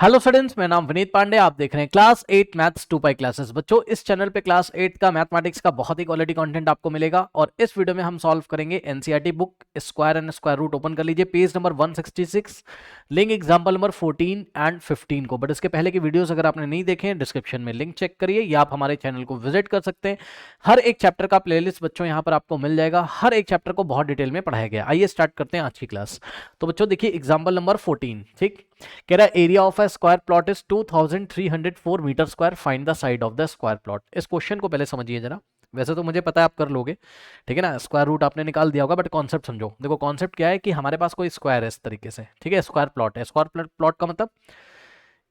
Hello students, मेरा नाम विनीत पांडे। आप देख रहे हैं क्लास 8 मैथ्स 2 पाई क्लासेस। बच्चों, इस चैनल पे क्लास 8 का मैथमेटिक्स का बहुत ही क्वालिटी कंटेंट आपको मिलेगा और इस वीडियो में हम सॉल्व करेंगे NCERT book square and square root. Open कर लीजिए page number 166, link example number 14 and 15 को। बट इसके पहले की वीडियोस अगर आपने नहीं देखे हैं, डिस्क्रिप्शन में लिंक चेक करिए या आप हमारे चैनल को विजिट कर सकते हैं। हर एक चैप्टर का प्लेलिस्ट बच्चों यहाँ पर आपको मिल जाएगा। हर एक चैप्टर को बहुत डिटेल में पढ़ाया गया। आइए स्टार्ट करते हैं आज की क्लास। तो बच्चों देखिए एग्जाम्पल नंबर 14, ठीक कह रहा है area of a square plot is 2304 metre square, find the side of the square plot. इस क्वेश्चन को पहले समझिए जरा। वैसे तो मुझे पता है आप कर लोगे, ठीक है ना, स्क्वायर रूट आपने निकाल दिया होगा, बट कॉन्सेप्ट समझो। देखो कॉन्सेप्ट क्या है कि हमारे पास कोई स्क्वायर है इस तरीके से, ठीक है, स्क्वायर प्लॉट है। स्क्वायर प्लॉट का मतलब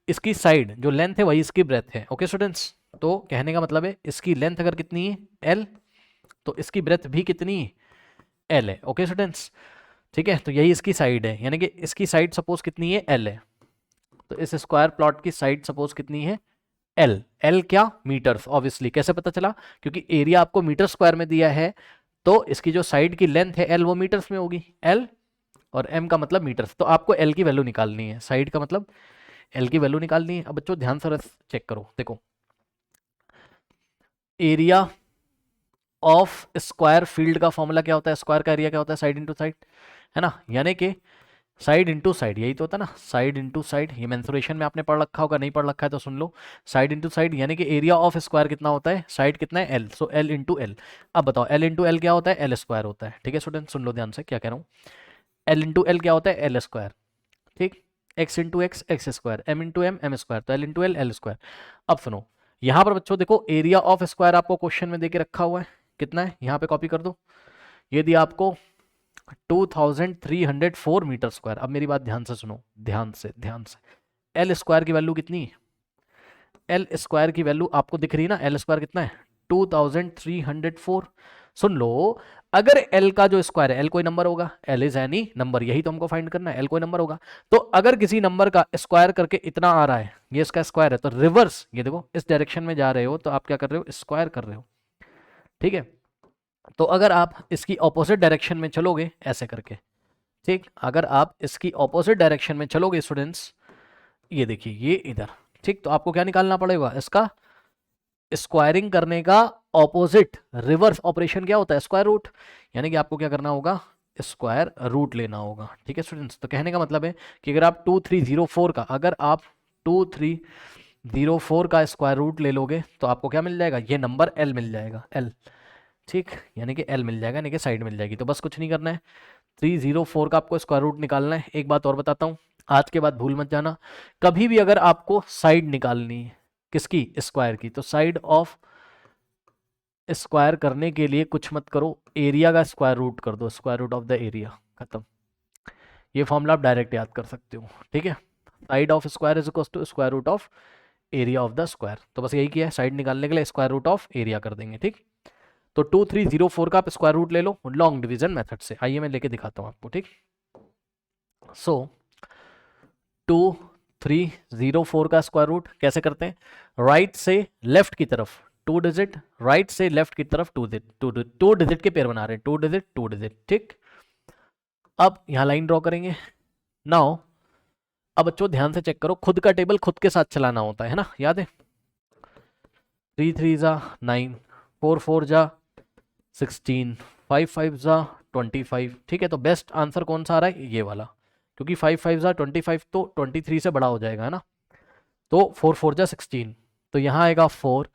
इसकी साइड जो लेंथ है वही इसकी ब्रेथ है। ओके स्टूडेंट्स, तो कहने का मतलब है इसकी लेंथ अगर कितनी है एल, तो इसकी ब्रेथ भी कितनी है एल है। ओके स्टूडेंट्स, ठीक है, तो यही इसकी साइड है, यानी कि इसकी साइड सपोज कितनी है एल है। तो इस स्क्वायर प्लॉट की साइड सपोज कितनी है एल। एल क्या, मीटर्स। ऑब्वियसली कैसे पता चला, क्योंकि एरिया आपको मीटर स्क्वायर में दिया है, तो इसकी जो साइड की लेंथ है एल वो मीटर्स में होगी। एल और एम का मतलब मीटर्स, तो आपको एल की वैल्यू निकालनी है, साइड का मतलब एल की वैल्यू निकालनी है। अब बच्चों ध्यान से चेक करो, देखो एरिया ऑफ स्क्वायर फील्ड का फॉर्मूला क्या होता है, स्क्वायर का एरिया क्या होता है, साइड इंटू साइड, है ना, यानी कि साइड इंटू साइड, यही तो होता है ना, साइड इंटू साइड। ये मेंसुरेशन में आपने पढ़ रखा होगा, नहीं पढ़ रखा है तो सुन लो। साइड इंटू साइड यानी कि एरिया ऑफ स्क्वायर कितना होता है, साइड कितना है L, so L into L. अब बताओ एल इंटू एल क्या होता है, एल स्क्वायर होता है। ठीक है स्टूडेंट, सुन लो ध्यान से क्या कह रहा हूँ। एल इंटू एल क्या होता है, एल स्क्वायर, ठीक। X into X, X square. M into M, M square. तो L into L, L square. अब सुनो, यहाँ पर बच्चों देखो एरिया ऑफ स्क्वायर आपको क्वेश्चन में देके रखा हुआ है, कितना है, यहाँ पे कॉपी कर दो। ये दिया आपको 2304 मीटर स्क्वायर। अब मेरी बात ध्यान से सुनो, ध्यान से ध्यान से। एल स्क्वायर की वैल्यू कितनी है, एल स्क्वायर की वैल्यू आपको दिख रही है ना, एल स्क्वायर कितना है 2304। सुन लो, अगर एल का जो स्क्वायर है, एल कोई नंबर होगा, एल इज एनी नंबर, यही तो हमको फाइंड करना है, एल कोई नंबर होगा। तो अगर किसी नंबर का स्क्वायर करके इतना आ रहा है, ये इसका स्क्वायर है, तो रिवर्स, ये देखो इस डायरेक्शन में जा रहे हो तो आप क्या कर रहे हो, स्क्वायर कर रहे हो, ठीक है। तो अगर आप इसकी ऑपोजिट डायरेक्शन में चलोगे ऐसे करके, ठीक, अगर आप इसकी ऑपोजिट डायरेक्शन में चलोगे स्टूडेंट्स, ये देखिए ये इधर, ठीक, तो आपको क्या निकालना पड़ेगा, इसका स्क्वायरिंग करने का ऑपोजिट रिवर्स ऑपरेशन क्या होता है, स्क्वायर रूट। यानी कि आपको क्या करना होगा, स्क्वायर रूट लेना होगा। ठीक है स्टूडेंट्स, तो कहने का मतलब है कि अगर आप 2304 का, अगर आप 2304 का स्क्वायर रूट ले लोगे तो आपको क्या मिल जाएगा, ये नंबर एल मिल जाएगा, एल, ठीक, यानी कि एल मिल जाएगा, यानी कि साइड मिल जाएगी। तो बस कुछ नहीं करना है, 304 का आपको स्क्वायर रूट निकालना है। एक बात और बताता हूँ, आज के बाद भूल मत जाना, कभी भी अगर आपको साइड निकालनी है किसकी, स्क्वायर की, तो साइड ऑफ स्क्वायर करने के लिए कुछ मत करो, एरिया का स्क्वायर रूट कर दो, square root of the area, खत्म। ये फॉर्मूला आप डायरेक्ट याद कर सकते हो, ठीक है। Side of square is equal to square root of area of the square. तो बस यही किया है, साइड निकालने के लिए स्क्वायर रूट ऑफ एरिया कर देंगे, ठीक। तो 2304 का आप स्क्वायर रूट ले लो लॉन्ग डिवीजन मेथड से। आइए मैं लेके दिखाता हूँ आपको, ठीक। सो 2304 का स्क्वायर रूट कैसे करते हैं, राइट से लेफ्ट की तरफ टू डिजिट, राइट से लेफ्ट की तरफ टू डिजिट के पेयर बना रहे हैं, टू डिजिट, ठीक। अब यहां लाइन ड्रॉ करेंगे नाउ। अब बच्चों ध्यान से चेक करो, खुद का टेबल खुद के साथ चलाना होता है ना, याद है। 3 3 जा 9, 4 4 जा 16, 5 5 जा 25, ठीक है। तो बेस्ट आंसर कौन सा आ रहा है, ये वाला, क्योंकि 5 5 जा 25 तो 23 से बड़ा हो जाएगा, है ना। तो 4 4 जा 16, तो यहाँ आएगा 4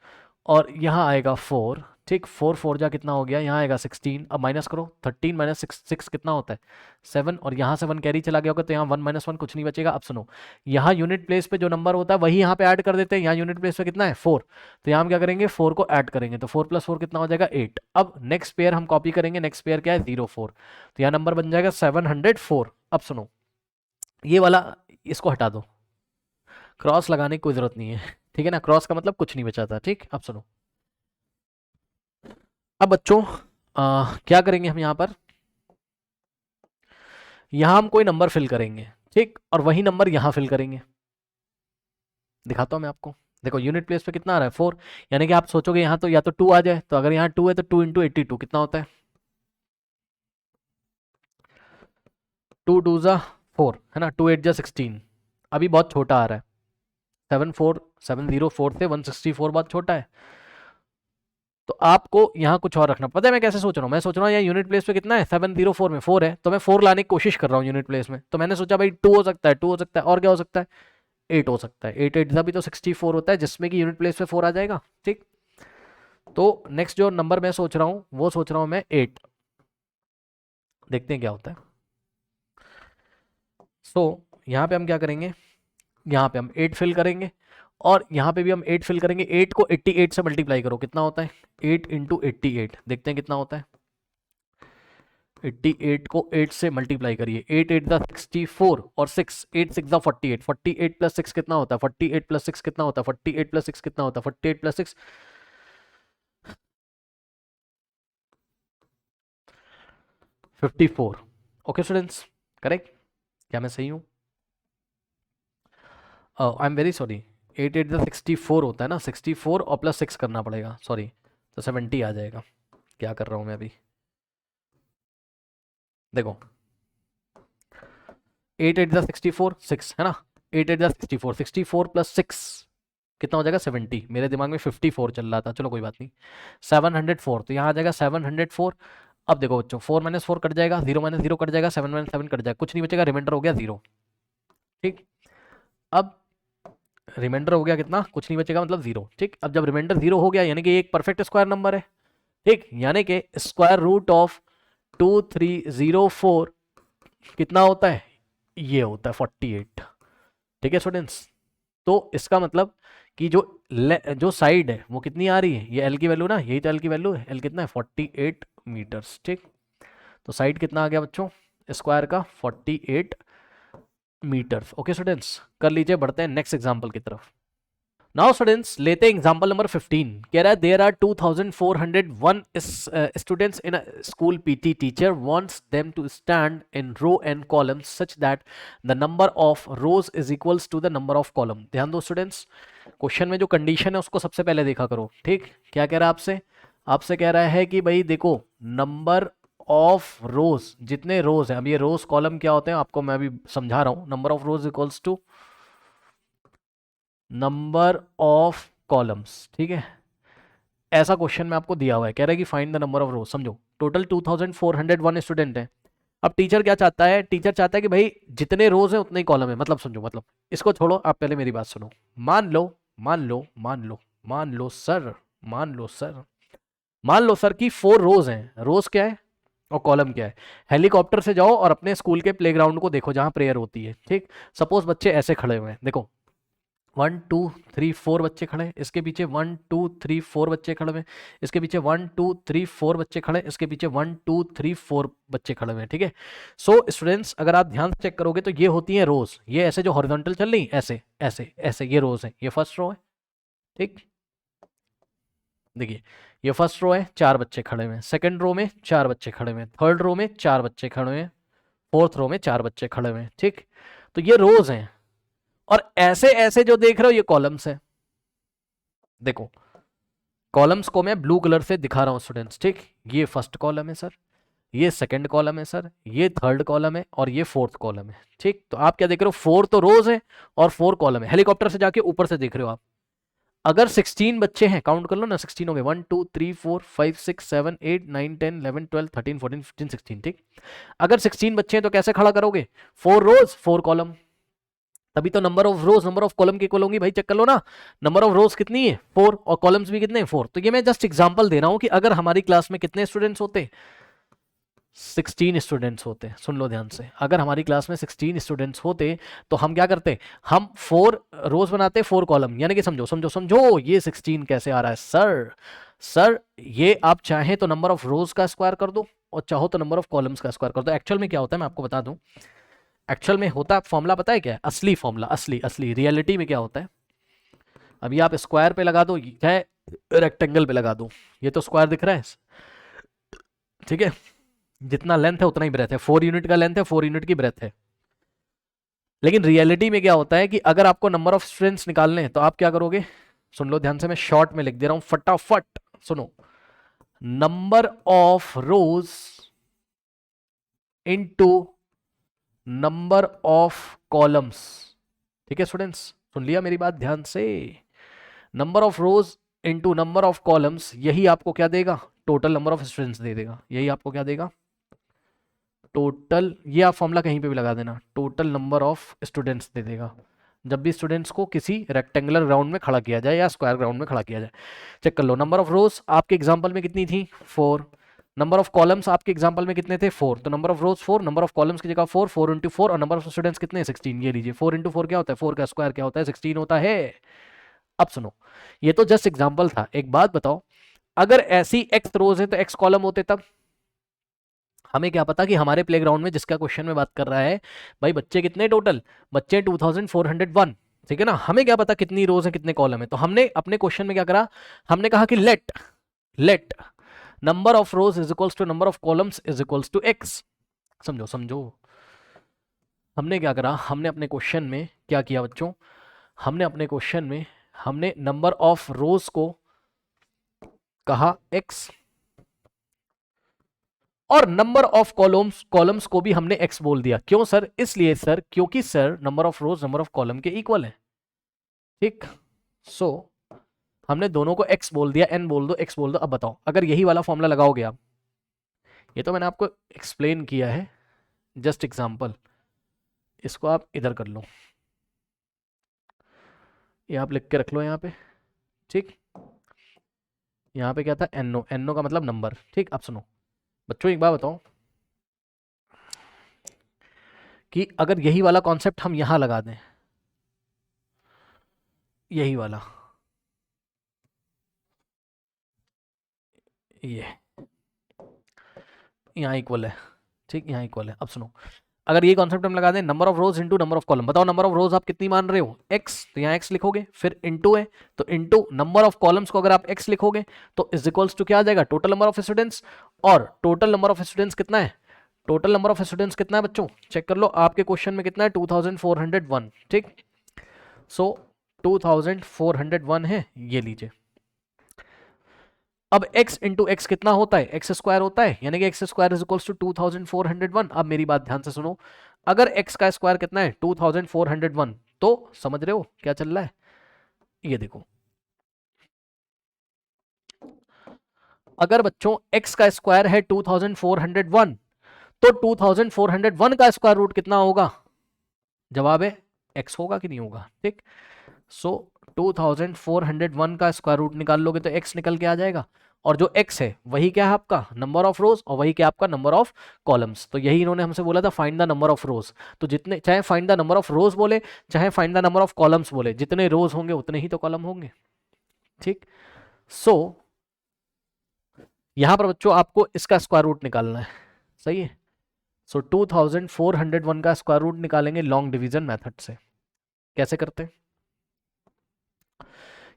और यहाँ आएगा 4, ठीक। 4 4 जा कितना हो गया, यहाँ आएगा 16। अब माइनस करो, 13 माइनस 6 कितना होता है 7, और यहाँ से 1 कैरी चला गया होगा, तो यहाँ 1 माइनस 1 कुछ नहीं बचेगा। अब सुनो, यहाँ यूनिट प्लेस पे जो नंबर होता है वही यहाँ पे ऐड कर देते हैं। यहाँ यूनिट प्लेस पे कितना है 4, तो यहाँ हम क्या करेंगे 4 को ऐड करेंगे, तो 4 + 4 कितना हो जाएगा 8। अब नेक्स्ट पेयर हम कॉपी करेंगे, नेक्स्ट पेयर क्या है 0 4, तो यहाँ नंबर बन जाएगा 704। अब सुनो ये वाला, इसको हटा दो, क्रॉस लगाने की कोई जरूरत नहीं है, ठीक है ना, क्रॉस का मतलब कुछ नहीं बचा था, ठीक। अब सुनो, अब बच्चों क्या करेंगे हम यहाँ पर, यहाँ हम कोई नंबर फिल करेंगे, ठीक, और वही नंबर यहाँ फिल करेंगे। दिखाता हूँ मैं आपको, देखो यूनिट प्लेस पे कितना आ रहा है 4, यानी कि आप सोचोगे यहाँ तो या तो 2 आ जाए, तो अगर यहाँ 2 है तो 2 इंटू 82 कितना होता है, 2 2 जा 4, है ना, 2 8 जा 16। अभी बहुत छोटा आ रहा है, 704 से 164 बहुत छोटा है। तो आपको यहाँ कुछ और रखना। पता है मैं कैसे सोच रहा हूँ? मैं सोच रहा हूँ यहाँ यूनिट प्लेस पे कितना है, 704 में 4 है, तो मैं 4 लाने की कोशिश कर रहा हूँ यूनिट प्लेस में। तो मैंने सोचा भाई 2 हो सकता है, 2 हो सकता है, और क्या हो सकता है, 8 हो सकता है। 8 8 भी तो 64 होता है, जिसमें कि यूनिट प्लेस पे 4 आ जाएगा। ठीक, तो नेक्स्ट जो नंबर मैं सोच रहा हूँ वो सोच रहा हूँ मैं 8। देखते हैं क्या होता है। सो यहाँ पे हम क्या करेंगे, यहाँ पे हम 8 फिल करेंगे, और यहाँ पे भी हम 8 फिल करेंगे। 8 को 88 से मल्टीप्लाई करो, कितना होता है, 8 इंटू 88। देखते हैं कितना होता है। 88 को 8 से मल्टीप्लाई करिए, 8 8 दा 64 और 6 8 6 दा 48। 48 प्लस 6 कितना होता है, 48 प्लस 6 कितना होता है, 48 प्लस 6 कितना होता है, 48 प्लस 6 54। Okay students, correct? क्या मैं सही हूँ? आई एम वेरी सॉरी, 8 8 दा 64 होता है ना, 64 और प्लस 6 करना पड़ेगा, सॉरी, तो 70 आ जाएगा। क्या कर रहा हूँ मैं अभी, देखो 8 8 दा 64, 6 है ना, 8 8 दा 64, 64 प्लस 6 कितना हो जाएगा, 70। मेरे दिमाग में 54 चल रहा था, चलो कोई बात नहीं। 704, तो यहाँ आ जाएगा 704। अब देखो बच्चों, 4 माइनस 4 कट जाएगा, 0 माइनस 0 कट जाएगा, 7 माइनस 7 कट जाएगा, कुछ नहीं बचेगा, रिमाइंडर हो गया 0। ठीक, अब रिमाइंडर हो गया कितना, कुछ नहीं बचेगा, मतलब 0। ठीक, अब जब रिमाइंडर 0 हो गया यानी कि एक परफेक्ट स्क्वायर नंबर है। ठीक, यानी कि स्क्वायर रूट ऑफ 2304 कितना होता है, ये होता है 48। ठीक है स्टूडेंट्स, तो इसका मतलब कि जो साइड है वो कितनी आ रही है, ये एल की वैल्यू ना, यही तो एल की वैल्यू है। एल कितना है, 48 मीटर्स। ठीक, तो साइड कितना आ गया बच्चों स्क्वायर का, 48 मीटर्स। ओके स्टूडेंट्स, कर लीजिए, बढ़ते हैं नेक्स्ट एग्जांपल की तरफ। नाउ स्टूडेंट्स लेते हैं एग्जांपल नंबर 15। कह रहा है there are 2401 students in a school, PT teacher wants them to stand in row and columns such that the number of rows is equals to the number of column. ध्यान दो students, question में जो condition है उसको सबसे पहले देखा करो। ठीक, क्या कह रहा है आपसे, आपसे कह रहा है कि भाई देखो नंबर ऑफ रोज, जितने रोज हैं, अब ये रोज कॉलम क्या होते हैं आपको मैं अभी समझा रहा हूं। Number of rows equals to number of columns. ठीक है, ऐसा क्वेश्चन में आपको दिया हुआ है, कह रहा है कि फाइंड द नंबर ऑफ रोज। समझो टोटल 2401 स्टूडेंट है। अब टीचर क्या चाहता है, टीचर चाहता है कि भाई जितने रोज हैं उतने ही कॉलम है। मतलब समझो, मतलब इसको छोड़ो, आप पहले मेरी बात सुनो। मान लो मान लो मान लो मान लो सर, मान लो सर, मान लो सर कि 4 रोज हैं। रोज क्या है और कॉलम क्या है। हेलीकॉप्टर से जाओ और अपने स्कूल के प्लेग्राउंड को देखो जहां प्रेयर होती है। ठीक, सपोज बच्चे ऐसे खड़े हुए हैं, देखो 1 2 3 4 बच्चे खड़े हैं, इसके पीछे 1 2 3 4 बच्चे खड़े हुए हैं, इसके पीछे 1 2 3 4 बच्चे खड़े हैं, इसके पीछे 1 2 3 4 बच्चे खड़े हुए हैं। ठीक है, सो स्टूडेंट्स अगर आप ध्यान से चेक करोगे तो ये होती हैं रोज। ये ऐसे जो हॉरिजॉन्टल चल रही ऐसे ऐसे ऐसे, ये रोज है, ये फर्स्ट रो है। ठीक, देखिए ये फर्स्ट रो है, 4 बच्चे खड़े हुए हैं, सेकंड रो में 4 बच्चे खड़े हुए हैं, थर्ड रो में 4 बच्चे खड़े हुए हैं, फोर्थ रो में 4 बच्चे खड़े हुए हैं। ठीक, तो ये रोज हैं, और ऐसे ऐसे जो देख रहे हो ये कॉलम्स है। देखो कॉलम्स को मैं ब्लू कलर से दिखा रहा हूं स्टूडेंट्स। ठीक, ये फर्स्ट कॉलम है सर, ये सेकंड कॉलम है सर, ये थर्ड कॉलम है, और ये फोर्थ कॉलम है। ठीक, तो आप क्या देख रहे हो, 4 तो रोज है और 4 कॉलम है। हेलीकॉप्टर से जाके ऊपर से देख रहे हो आप। अगर 16 बच्चे हैं, काउंट कर लो ना, 16 हो गए, 1 2 3 4 5 6 7 8 9 10 11 12 13 14 15 16। ठीक, अगर 16 बच्चे हैं तो कैसे खड़ा करोगे, 4 रोज 4 कॉलम, तभी तो number of rose number of column की इक्वल होंगी। भाई चेक कर लो ना, नंबर ऑफ रोज कितनी है 4, और कॉलम्स भी कितने हैं 4। तो ये मैं जस्ट एग्जांपल दे रहा हूं कि अगर हमारी क्लास में कितने स्टूडेंट्स होते, 16 स्टूडेंट्स होते। सुन लो ध्यान से, अगर हमारी क्लास में 16 स्टूडेंट्स होते तो हम क्या करते, हम 4 रोज बनाते, 4 कॉलम। यानी कि समझो समझो समझो, ये 16 कैसे आ रहा है सर, सर ये आप चाहें तो नंबर ऑफ रोज का स्क्वायर कर दो और चाहो तो नंबर ऑफ कॉलम्स का स्क्वायर कर दो। एक्चुअल में क्या होता है मैं आपको बता दूं, एक्चुअल में होता फॉर्मूला पता है क्या है, असली फॉर्मूला, असली असली रियलिटी में क्या होता है। अभी आप स्क्वायर पे लगा दो चाहे रेक्टेंगल पे लगा दो, ये तो स्क्वायर दिख रहा है। ठीक है, जितना लेंथ है उतना ही ब्रेथ है, 4 यूनिट का लेंथ है, 4 यूनिट की ब्रेथ है। लेकिन रियलिटी में क्या होता है कि अगर आपको नंबर ऑफ स्टूडेंट्स निकालने हैं तो आप क्या करोगे, सुन लो ध्यान से, मैं शॉर्ट में लिख दे रहा हूं फटाफट सुनो। Number of rose into number of columns. ठीक है स्टूडेंट्स, सुन लिया मेरी बात ध्यान से? Number of rose into number of columns, यही आपको क्या देगा? Total number of students they देगा। यही आपको क्या देगा? टोटल, ये आप फॉर्मूला कहीं पे भी लगा देना, total number of students they देगा जब भी स्टूडेंट्स को किसी रेक्टेंगुलर ग्राउंड में खड़ा किया जाए या स्क्वायर ग्राउंड में खड़ा किया जाए। चेक कर लो, नंबर ऑफ रोज आपके एग्जांपल में कितनी थी? 4। नंबर ऑफ कॉलम्स आपके एग्जांपल में कितने थे? 4। तो number of rose 4, number of columns की जगह 4, 4 इंटू 4, और नंबर ऑफ स्टूडेंट्स कितने? 16। ये लीजिए, 4 इंटू 4 क्या होता है? 4 का स्क्वायर क्या होता है? 16 होता है। अब सुनो, ये तो जस्ट एग्जाम्पल था। एक बात बताओ, अगर ऐसी एक्स रोज है तो एक्स कॉलम होते तब? हमें क्या पता कि हमारे प्लेग्राउंड में जिसका क्वेश्चन में बात कर रहा है, भाई बच्चे कितने टोटल? बच्चे 2401, ठीक है ना? हमें क्या पता कितनी रोज है कितने कॉलम है? तो हमने अपने क्वेश्चन में क्या करा? हमने कहा कि let number of rows is equals to number of columns is equals to x. समझो समझो, हमने क्या करा? हमने अपने क्वेश्चन में क्या किया बच्चों? हमने अपने क्वेश्चन में हमने नंबर ऑफ रोज को कहा एक्स, और नंबर ऑफ कॉलम्स को भी हमने एक्स बोल दिया। क्यों सर? इसलिए सर क्योंकि sir number of rose number of column के इक्वल है। ठीक, सो हमने दोनों को एक्स बोल दिया, एन बोल दो, एक्स बोल दो। अब बताओ, अगर यही वाला फॉर्मूला लगाओगे आप, ये तो मैंने आपको एक्सप्लेन किया है, जस्ट एग्जांपल, इसको आप इधर कर लो, ये आप लिख के रख लो यहाँ पे। ठीक, यहाँ पे क्या था? एनओ, एनओ का मतलब नंबर। ठीक, अब सुनो बच्चों, एक बात बताओ कि अगर यही वाला कॉन्सेप्ट हम यहां लगा दें, यही वाला, ये यहाँ इक्वल है, ठीक, यहाँ इक्वल है। अब सुनो, अगर ये कॉन्सेप्ट हम लगा दें, number of rose into number of column, बताओ नंबर ऑफ रोज आप कितनी मान रहे हो? एक्स, तो यहाँ एक्स लिखोगे, फिर इंटू है तो इंटू नंबर ऑफ कॉलम्स को अगर आप एक्स लिखोगे तो इज इक्वल्स टू क्या आ जाएगा? Total number of students. और टोटल नंबर ऑफ स्टूडेंट्स कितना है? टोटल नंबर ऑफ स्टूडेंट्स कितना है बच्चों? चेक कर लो, आपके क्वेश्चन में कितना है? 2401। ठीक, सो 2401 है, ये लीजिए। अब x इंटू एक्स कितना होता है? एक्स स्क्वायर होता है, यानी कि x square is equals to 2401। अब मेरी बात ध्यान से सुनो, अगर x का स्क्वायर कितना है? 2401। तो समझ रहे हो क्या चल रहा है? ये देखो, अगर बच्चों x का स्क्वायर है 2401, तो 2401 का स्क्वायर रूट कितना होगा? जवाब है x होगा कि नहीं होगा? ठीक, सो 2401 का स्क्वायर रूट निकाल लोगे तो x निकल के आ जाएगा, और जो x है वही क्या है? आपका नंबर ऑफ रोज, और वही क्या आपका नंबर ऑफ कॉलम्स। तो यही इन्होंने हमसे बोला था, फाइंड द नंबर ऑफ रोज। तो जितने, चाहे फाइंड द नंबर ऑफ रोज बोले, चाहे find the number of columns बोले, जितने रोज होंगे उतने ही तो कॉलम होंगे। ठीक, सो यहां पर बच्चों आपको इसका स्क्वायर रूट निकालना है, सही है? सो 2401 का स्क्वायर रूट निकालेंगे लॉन्ग डिवीजन मेथड से। कैसे करते हैं?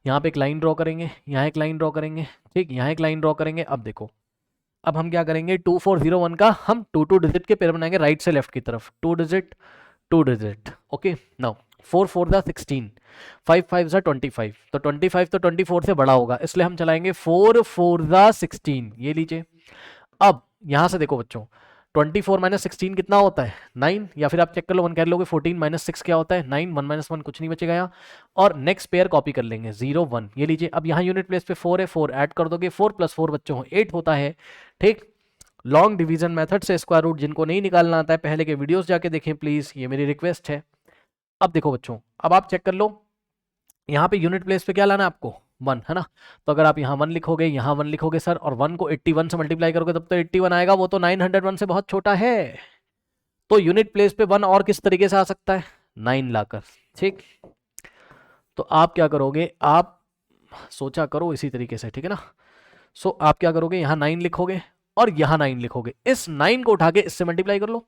यहाँ पे एक लाइन ड्रॉ करेंगे, यहाँ एक लाइन ड्रॉ करेंगे, ठीक, यहाँ एक लाइन ड्रॉ करेंगे। अब देखो, अब हम क्या करेंगे? 2401 का हम 2 डिजिट के पेयर बनाएंगे राइट से लेफ्ट की तरफ, 2 डिजिट 2 डिजिट। ओके, नाउ 4 4 दा 16, 5 5 दा 25, तो 25 तो 24 से बड़ा होगा, इसलिए हम चलाएंगे 4 4 दा 16। ये लीजिए। अब यहां से देखो बच्चों, 24 माइनस 16 कितना होता है? 9, या फिर आप चेक कर लो 1 कर लोगे, 14 माइनस 6 क्या होता है? 9, 1 माइनस 1 कुछ नहीं बचेगा यहाँ, और नेक्स्ट पेयर कॉपी कर लेंगे 0 1। ये लीजिए, अब यहाँ यूनिट प्लेस पे 4 है, 4 ऐड कर दोगे, 4 प्लस 4 बच्चों 8 होता है। ठीक, लॉन्ग डिवीजन मेथड से स्क्वायर रूट जिनको नहीं निकालना आता है, पहले के वीडियोस जाके देखें प्लीज, ये मेरी रिक्वेस्ट है। अब देखो बच्चों, अब आप चेक कर लो, यहाँ पे यूनिट प्लेस पे क्या लाना है आपको? 1, है ना? तो अगर आप यहाँ 1 लिखोगे, यहाँ 1 लिखोगे सर, और 1 को 81 से मल्टीप्लाई करोगे तब तो 81 आएगा, वो तो 901 से बहुत छोटा है। तो यूनिट प्लेस पे 1 और किस तरीके से आ सकता है? 9 लाकर। ठीक, तो आप क्या करोगे? आप सोचा करो इसी तरीके से, ठीक है ना? सो आप क्या करोगे? यहाँ 9 लिखोगे और यहाँ 9 लिखोगे, इस 9 को उठा के इससे मल्टीप्लाई कर लो।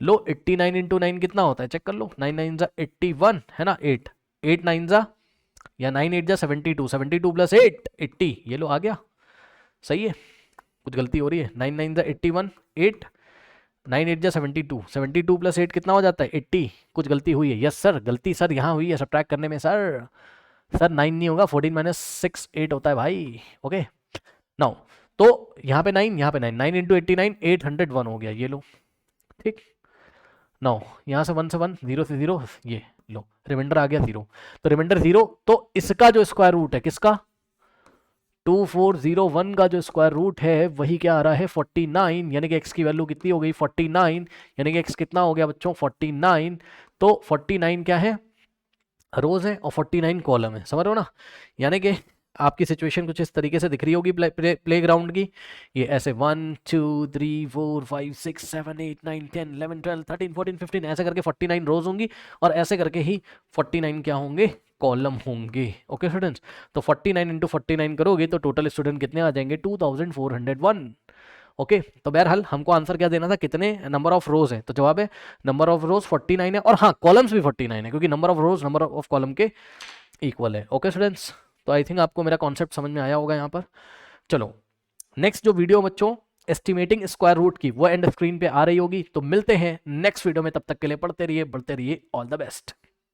लो 89 इंटू 9 कितना होता है? चेक कर लो, 9 9 जा 81, है ना? 8 8 9 जा, या 9 8 जा 72, 72 प्लस 8 80, ये लो आ गया। सही है? कुछ गलती हो रही है? 9 9 जा 81, 8 9 8 जा 72, 72 प्लस 8 कितना हो जाता है? 80। कुछ गलती हुई है? यस सर, गलती सर यहाँ हुई है सब्ट्रैक्ट करने में सर। सर 9 नहीं होगा, 14 माइनस 6 8 होता है भाई। ओके, नाउ तो यहाँ पे 9, यहाँ पे 9, 9 इंटू 89 801 हो गया, ये लो। ठीक, नाउ यहाँ से 1 से 1, 0 से 0, ये लो रिमाइंडर आ गया 0, तो रिमाइंडर 0, तो इसका जो स्क्वायर रूट है किसका, 2401 का जो स्क्वायर रूट है वही क्या आ रहा है 49, यानी कि x की वैल्यू कितनी हो गई 49, यानी कि x कितना हो गया बच्चों 49, तो 49 क्या है रोज है और 49 कॉलम है, समझ रहे हो ना। यानी कि आपकी सिचुएशन कुछ इस तरीके से दिख रही होगी प्लेग्राउंड की, ये ऐसे 1 2 3 4 5 6 7 8 9 10 11 12 13 14 15 ऐसे करके 49 रोज होंगी और ऐसे करके ही 49 क्या होंगे कॉलम होंगे। ओके स्टूडेंट्स, तो 49 इंटू 49 करोगे तो टोटल स्टूडेंट कितने आ जाएंगे 2401। ओके तो बहरहाल हमको आंसर क्या देना था, कितने नंबर ऑफ रोज है, तो जवाब है नंबर ऑफ रोज 49 है और हाँ कॉलम्स भी 49 है क्योंकि number of rose number of column के इक्वल है। ओके स्टूडेंट्स, तो आई थिंक आपको मेरा कॉन्सेप्ट समझ में आया होगा यहाँ पर। चलो नेक्स्ट जो वीडियो बच्चों एस्टिमेटिंग स्क्वायर रूट की वो एंड स्क्रीन पे आ रही होगी, तो मिलते हैं नेक्स्ट वीडियो में, तब तक के लिए पढ़ते रहिए बढ़ते रहिए, ऑल द बेस्ट।